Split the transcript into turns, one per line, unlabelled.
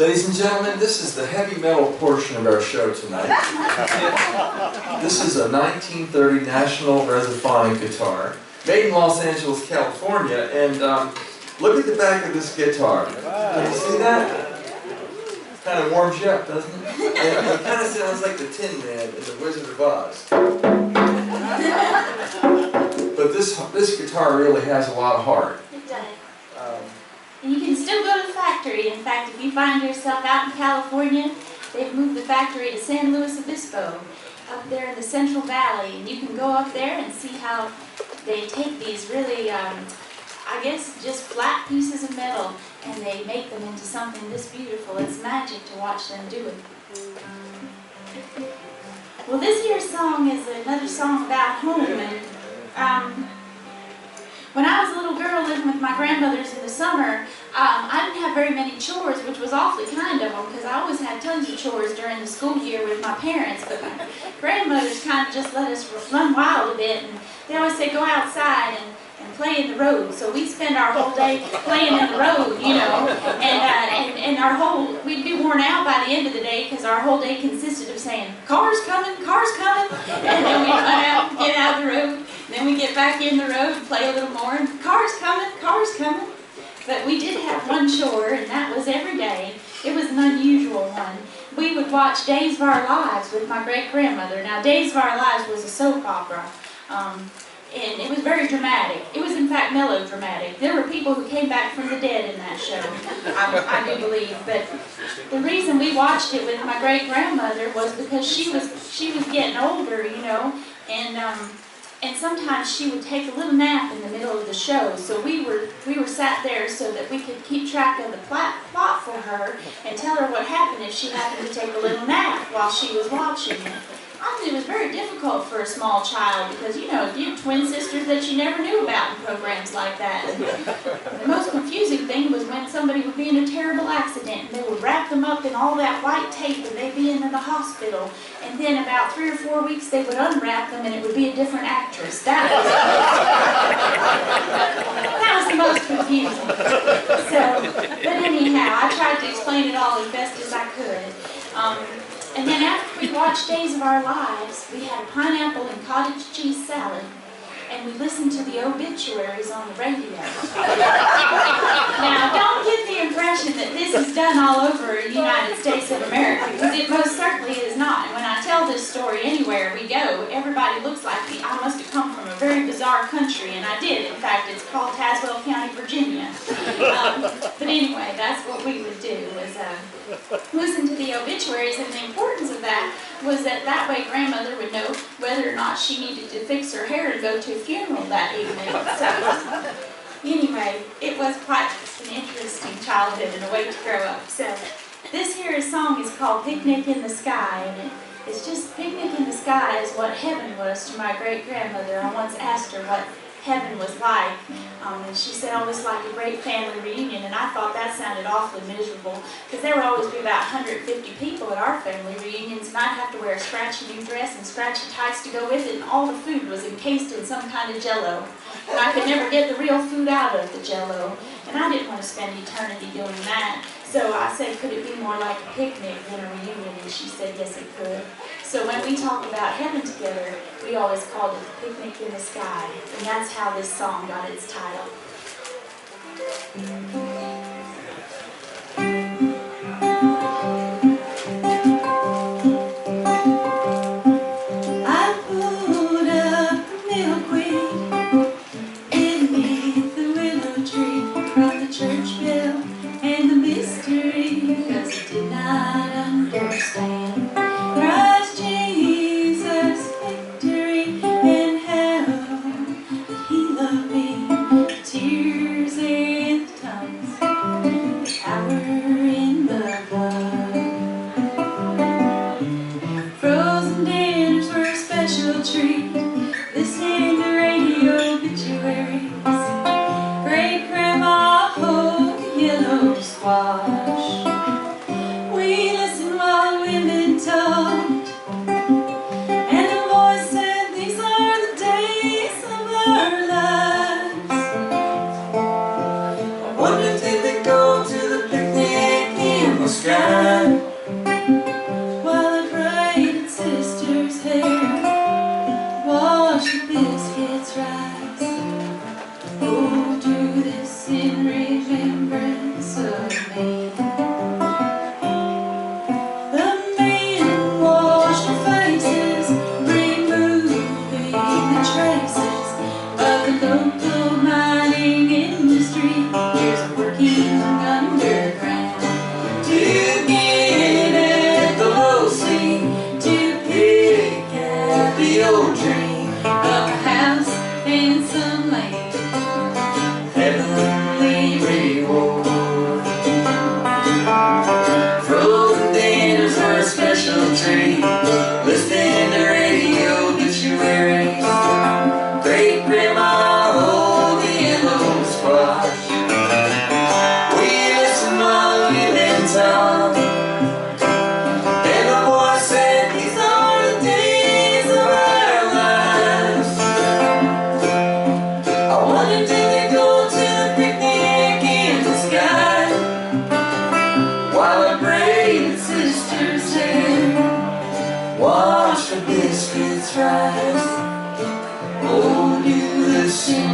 Ladies and gentlemen, this is the heavy metal portion of our show tonight. This is a 1930 National Resophonic guitar, made in Los Angeles, California, and look at the back of this guitar. Can you see that? Kind of warms you up, doesn't it? And it kind of sounds like the Tin Man in The Wizard of Oz. But this guitar really has a lot of heart.
It does. And you can still go to the factory. In fact, if you find yourself out in California, they've moved the factory to San Luis Obispo, up there in the Central Valley. And you can go up there and see how they take these really, I guess, just flat pieces of metal, and they make them into something this beautiful. It's magic to watch them do it. Well, this year's song is another song about home. And when I was a little girl living with my grandmothers in the summer, I didn't have very many chores, which was awfully kind of them, because I always had tons of chores during the school year with my parents. But my grandmothers kind of just let us run wild a bit, and they always say, go outside and play in the road. So we'd spend our whole day playing in the road, you know, and we'd be worn out by the end of the day, because our whole day consisted of saying, car's coming, and then we'd run out and get out of the road, and then we'd get back in the road and play a little more, and car's coming. But we did have one chore, and that was every day. It was an unusual one. We would watch Days of Our Lives with my great-grandmother. Now, Days of Our Lives was a soap opera. And it was very dramatic. It was, in fact, melodramatic. There were people who came back from the dead in that show, I do believe. But the reason we watched it with my great-grandmother was because she was getting older, you know, and sometimes she would take a little nap in the middle of the show. So we were sat there so that we could keep track of the plot for her and tell her what happened if she happened to take a little nap while she was watching it. It was very difficult for a small child because, you know, you have twin sisters that you never knew about in programs like that. And the most confusing thing was when somebody would be in a terrible accident and they would wrap them up in all that white tape and they'd be in the hospital. And then about 3 or 4 weeks they would unwrap them and it would be a different actress. That was the most confusing. But anyhow, I tried to explain it all as best as I could. And then after we watched Days of Our Lives, we had a pineapple and cottage cheese salad, and we listened to the obituaries on the radio. Now, don't get the impression that this is done all over the United States of America, because it most certainly is not. And when I tell this story anywhere we go, everybody looks like I must have come from a very bizarre country, and I did. In fact, it's called Tazewell County, Virginia. But anyway, that's what we would do, was listen to the obituaries, and the importance of that was that way grandmother would know whether or not she needed to fix her hair and go to a funeral that evening. So anyway, it was quite an interesting childhood and a way to grow up. So this here song is called Picnic in the Sky, and it's just picnic in the sky is what heaven was to my great-grandmother. I once asked her what heaven was like, and she said, oh, it's like a great family reunion, and I thought that sounded awfully miserable, because there would always be about 150 people at our family reunions, and I'd have to wear a scratchy new dress and scratchy tights to go with it, and all the food was encased in some kind of jello, and I could never get the real food out of the jello, and I didn't want to spend eternity doing that. So I said, could it be more like a picnic than a reunion? And she said, yes, it could. So when we talk about heaven together, we always called it the Picnic in the Sky. And that's how this song got its title. I pulled up the milkweed beneath the willow tree from the church bell and the mystery, because I did not understand Christ Jesus' victory and how that He loved me. this in remembrance of me. The men washed their faces, removing the traces of the local mining industry. Here's a working underground to get at the low sea, to pick at the old dream of a house and some land, heavenly reward. Frozen dinners were a special treat, listening to radio obituaries, great grandma old yellow squash. We listened while women talked, and the boy said these are the days of our lives. I wondered, did they go to the picnic in the sky, while our braided sisters had washed the biscuits rise? Oh, do the sin